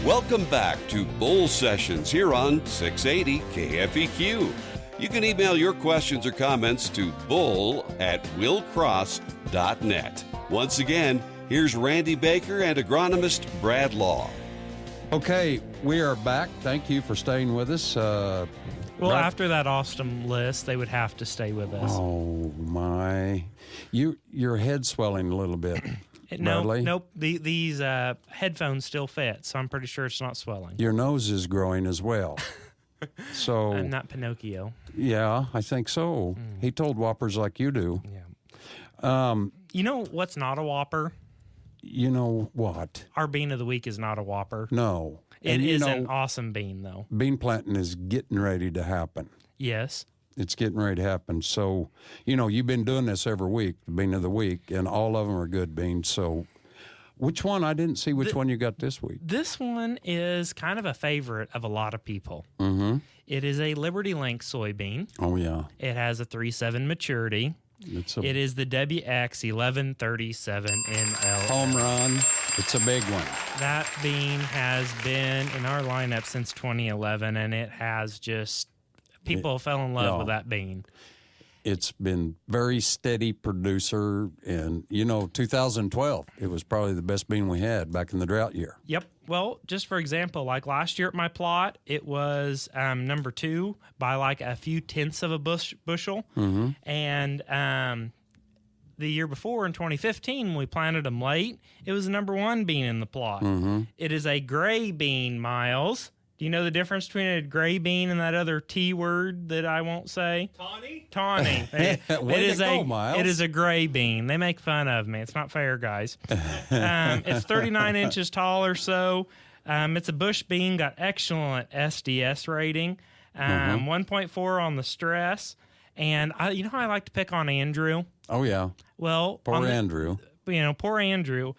Welcome back to Bull Sessions here on 680 KFEQ. You can email your questions or comments to bull@willcross.net. Once again, here's Randy Baker and agronomist Brad Law. Okay, we are back. Thank you for staying with us. Well, after that awesome list, they would have to stay with us. Oh, my. Your head's swelling a little bit, Bradley. Nope. These headphones still fit, so I'm pretty sure it's not swelling. Your nose is growing as well. So I'm not Pinocchio. Yeah, I think so. He told whoppers like you do. Yeah. You know what's not a whopper? You know what? Our bean of the week is not a whopper. No. It is an awesome bean, though. Bean planting is getting ready to happen. Yes. It's getting ready to happen. So, you've been doing this every week, the bean of the week, and all of them are good beans. So, which one? I didn't see which one you got this week. This one is kind of a favorite of a lot of people. Mm-hmm. It is a Liberty Link soybean. Oh, yeah. It has a 3.7 maturity. It is the WX1137NL. Home run. It's a big one. That bean has been in our lineup since 2011, and it has just, people fell in love with that bean. It's been very steady producer, and 2012, it was probably the best bean we had back in the drought year. Yep. Well, just for example, like last year at my plot, it was number 2 by like a few tenths of a bushel. Mm-hmm. And the year before, in 2015, when we planted them late, it was the number 1 bean in the plot. Mm-hmm. It is a gray bean, Miles. Do you know the difference between a gray bean and that other T word that I won't say? Tawny. It is a gray bean. They make fun of me. It's not fair, guys. It's 39 inches tall or so. It's a bush bean, got excellent SDS rating, 1.4 on the stress. And how I like to pick on Andrew? Oh, yeah. Well, poor Andrew. Poor Andrew.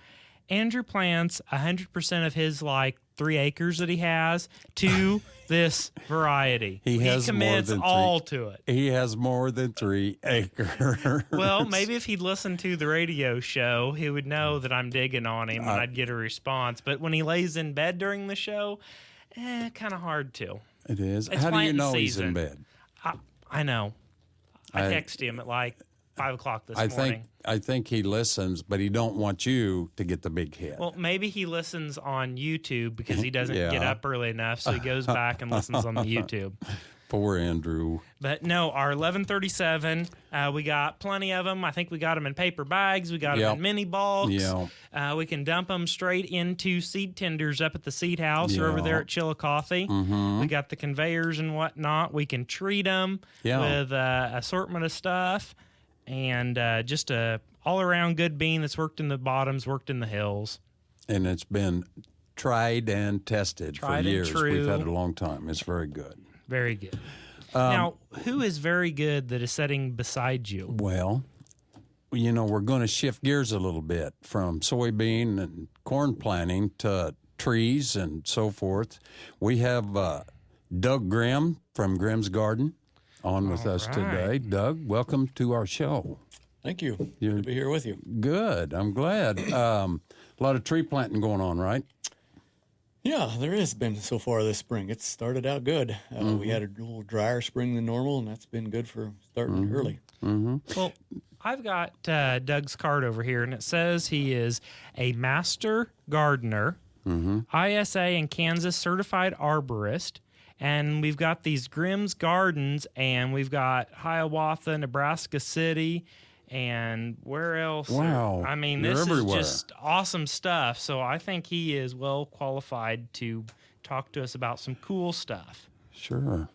Andrew plants 100% of his 3 acres that he has to this variety. He commits all to it. He has more than 3 acres. Well, maybe if he'd listened to the radio show, he would know that I'm digging on him and I'd get a response. But when he lays in bed during the show, kind of hard to. It is. It's How do you know season. he's in bed? I know. I text him at 5 o'clock this morning. I think he listens, but he don't want you to get the big hit. Well, maybe he listens on YouTube because he doesn't get up early enough, so he goes back and listens on the YouTube. Poor Andrew. But no, our 1137, we got plenty of them. I think we got them in paper bags. We got them in mini bulks. Yeah. We can dump them straight into seed tenders up at the seed house or over there at Chillicothe. Mm-hmm. We got the conveyors and whatnot. We can treat them with assortment of stuff. And just a all-around good bean that's worked in the bottoms, worked in the hills. And it's been tried and tested for years. True. We've had it a long time. It's very good. Very good. Now, who is very good that is sitting beside you? Well, we're going to shift gears a little bit from soybean and corn planting to trees and so forth. We have Doug Grimm from Grimm's Garden on with us today. Doug, welcome to our show. Thank you. Good to be here with you. Good. I'm glad. A lot of tree planting going on, right? Yeah, there has been so far this spring. It's started out good. We had a little drier spring than normal, and that's been good for starting early. Mm-hmm. Well, I've got Doug's card over here, and it says he is a Master Gardener, ISA and Kansas certified arborist. And we've got these Grimm's Gardens, and we've got Hiawatha, Nebraska City, and where else? Wow. I mean, this is just awesome stuff. So I think he is well qualified to talk to us about some cool stuff. Sure.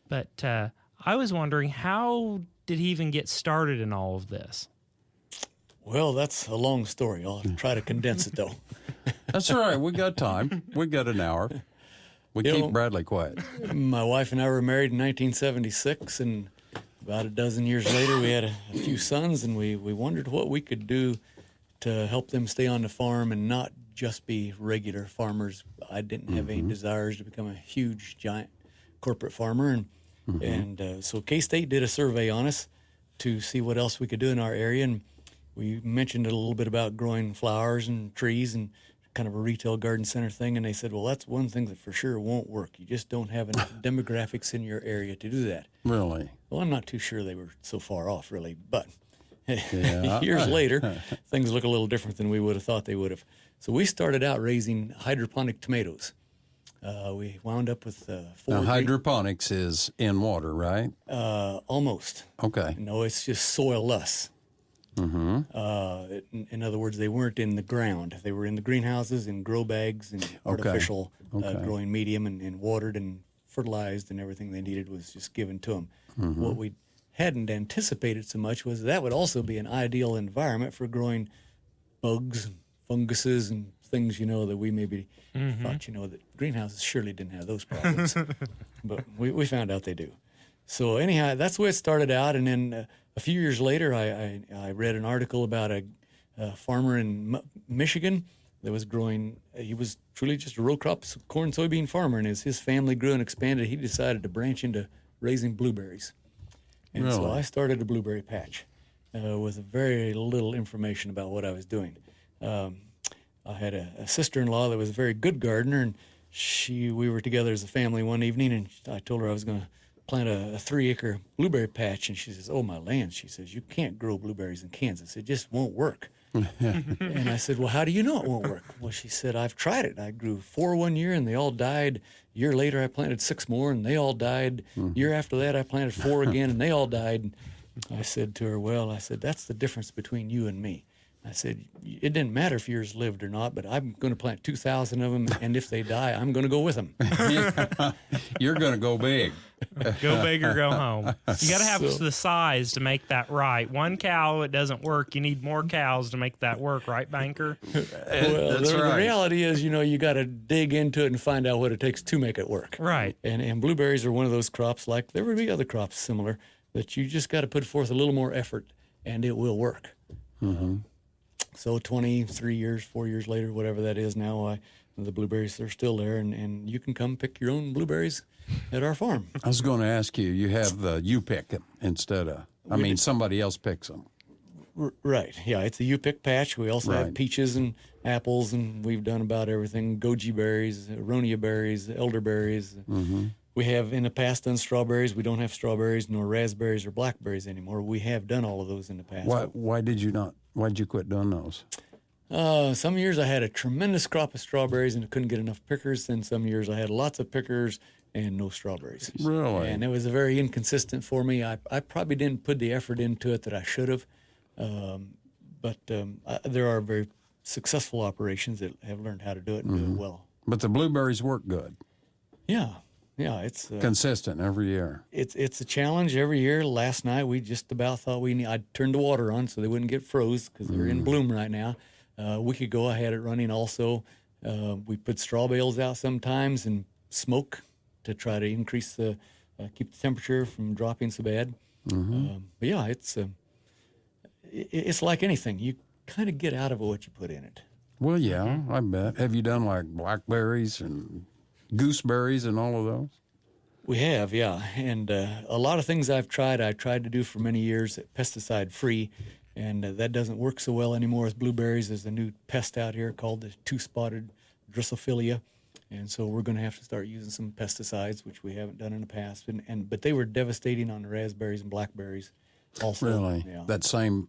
But I was wondering, how did he even get started in all of this? Well, that's a long story. I'll try to condense it, though. That's all right. We got time. We got an hour. We keep Bradley quiet. My wife and I were married in 1976, and about a dozen years later, we had a few sons, and we wondered what we could do to help them stay on the farm and not just be regular farmers. I didn't have any desires to become a huge, giant corporate farmer, and so K-State did a survey on us to see what else we could do in our area, and we mentioned a little bit about growing flowers and trees and kind of a retail garden center thing, and they said, well, that's one thing that for sure won't work. You just don't have enough demographics in your area to do that. Really? Well, I'm not too sure they were so far off, really, but years later, things look a little different than we would have thought they would have. So we started out raising hydroponic tomatoes. We wound up with 4. Now, hydroponics is in water, right? Almost. Okay. No, it's just soil-less. Mm-hmm. In other words, they weren't in the ground. They were in the greenhouses, in grow bags, and artificial growing medium, and watered and fertilized, and everything they needed was just given to them. Mm-hmm. What we hadn't anticipated so much was that would also be an ideal environment for growing bugs, and funguses, and things, that we maybe thought, that greenhouses surely didn't have those problems. But we found out they do. So anyhow, that's the way it started out. And then a few years later, I read an article about a farmer in Michigan that was growing. He was truly just a row crop corn soybean farmer, and as his family grew and expanded, he decided to branch into raising blueberries. And so I started a blueberry patch with very little information about what I was doing. I had a sister-in-law that was a very good gardener, and we were together as a family one evening, and I told her I was going to plant a 3-acre blueberry patch, and she says, "Oh, my land," she says, "you can't grow blueberries in Kansas. It just won't work." And I said, "Well, how do you know it won't work?" Well, she said, "I've tried it. I grew 4 one year, and they all died. A year later, I planted 6 more, and they all died. Year after that, I planted 4 again, and they all died." And I said to her, "Well," I said, "that's the difference between you and me." I said, "It didn't matter if yours lived or not, but I'm going to plant 2,000 of them, and if they die, I'm going to go with them." You're going to go big. Go big or go home. You got to have the size to make that right. 1 cow, it doesn't work. You need more cows to make that work, right, banker? Well, the reality is, you got to dig into it and find out what it takes to make it work. Right. And blueberries are one of those crops, like there would be other crops similar, that you just got to put forth a little more effort, and it will work. Mm-hmm. So 23 years, 4 years later, whatever that is now, the blueberries are still there, and you can come pick your own blueberries at our farm. I was going to ask you, you pick them instead of, somebody else picks them. Right, yeah, it's a you-pick patch. We also have peaches and apples, and we've done about everything, goji berries, aronia berries, elderberries. Mm-hmm. We have in the past done strawberries. We don't have strawberries nor raspberries or blackberries anymore. We have done all of those in the past. Why did you not? Why'd you quit doing those? Some years I had a tremendous crop of strawberries and couldn't get enough pickers. Then some years I had lots of pickers and no strawberries. Really? And it was very inconsistent for me. I probably didn't put the effort into it that I should have. But there are very successful operations that have learned how to do it and do it well. But the blueberries work good. Yeah. Yeah, it's consistent every year. It's a challenge every year. Last night we just about thought I'd turn the water on so they wouldn't get froze because they're in bloom right now. A week ago I had it running also. We put straw bales out sometimes and smoke to try to increase keep the temperature from dropping so bad. Mm-hmm. But yeah, it's like anything. You kind of get out of it what you put in it. Well, yeah, I bet. Have you done like blackberries and gooseberries and all of those? We have, yeah. And a lot of things I tried to do for many years pesticide-free, and that doesn't work so well anymore with blueberries. There's a new pest out here called the two-spotted Drosophila, and so we're going to have to start using some pesticides, which we haven't done in the past. But they were devastating on the raspberries and blackberries also. Really? Yeah. That same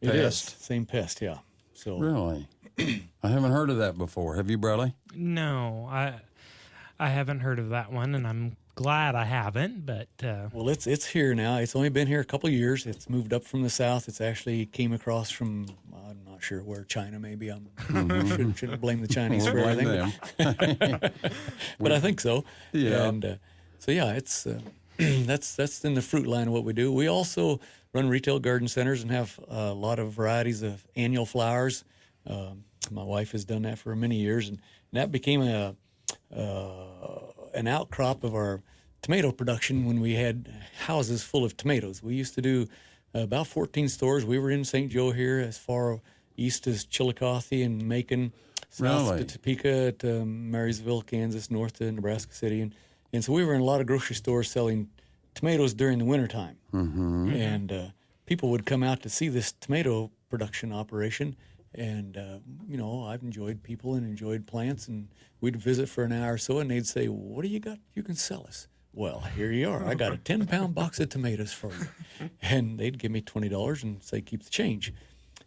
pest? It is, same pest, yeah. So really? I haven't heard of that before. Have you, Bradley? No, I haven't heard of that one, and I'm glad I haven't, but... Well, it's here now. It's only been here a couple of years. It's moved up from the south. It's actually came across from, I'm not sure where, China maybe. I shouldn't blame the Chinese for everything. But I think so. Yeah. And so, yeah, it's that's in the fruit line of what we do. We also run retail garden centers and have a lot of varieties of annual flowers. My wife has done that for many years, and that became an outcrop of our tomato production when we had houses full of tomatoes. We used to do about 14 stores. We were in St. Joe here, as far east as Chillicothe and Macon, south to Topeka, to Marysville, Kansas, north to Nebraska City. And so we were in a lot of grocery stores selling tomatoes during the wintertime. Mm-hmm. And people would come out to see this tomato production operation, And, I've enjoyed people and enjoyed plants, and we'd visit for an hour or so, and they'd say, what do you got you can sell us? Well, here you are. I got a 10-pound box of tomatoes for you. And they'd give me $20 and say, keep the change.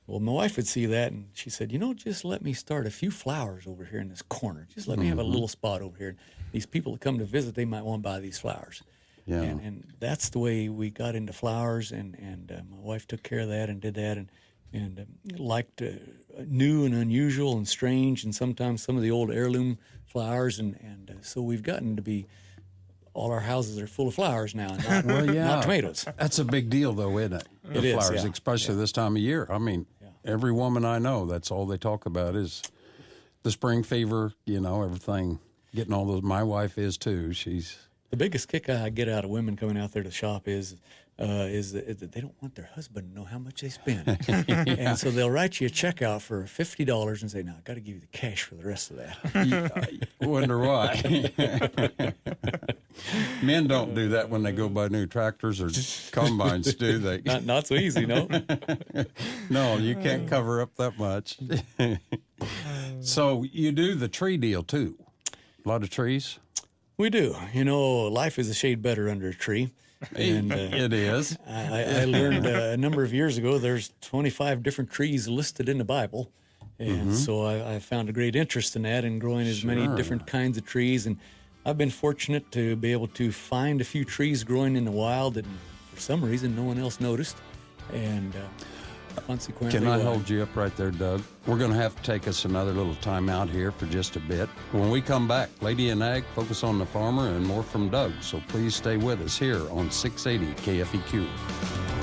Well, my wife would see that, and she said, just let me start a few flowers over here in this corner. Just let me have a little spot over here. These people that come to visit, they might want to buy these flowers. Yeah. And that's the way we got into flowers, and my wife took care of that and did that, and liked new and unusual and strange, and sometimes some of the old heirloom flowers, and so we've gotten to be, all our houses are full of flowers now, not, not tomatoes. That's a big deal, though, isn't it? It is, flowers, especially this time of year. I mean, every woman I know, that's all they talk about is the spring fever, everything, getting all those. My wife is, too. She's... The biggest kick I get out of women coming out there to shop is that they don't want their husband to know how much they spend. And so they'll write you a check out for $50 and say, no, I got to give you the cash for the rest of that. I wonder why. Men don't do that when they go buy new tractors or combines, do they? Not so easy, no? No, you can't cover up that much. So you do the tree deal, too? A lot of trees? We do. Life is a shade better under a tree. And it is. I learned a number of years ago there's 25 different trees listed in the Bible. And so I found a great interest in that and growing as many different kinds of trees. And I've been fortunate to be able to find a few trees growing in the wild that for some reason no one else noticed. And consequently... Can I hold you up right there, Doug? We're going to have to take us another little time out here for just a bit. When we come back, Lady and Ag, Focus on the Farmer, and more from Doug. So please stay with us here on 680 KFEQ.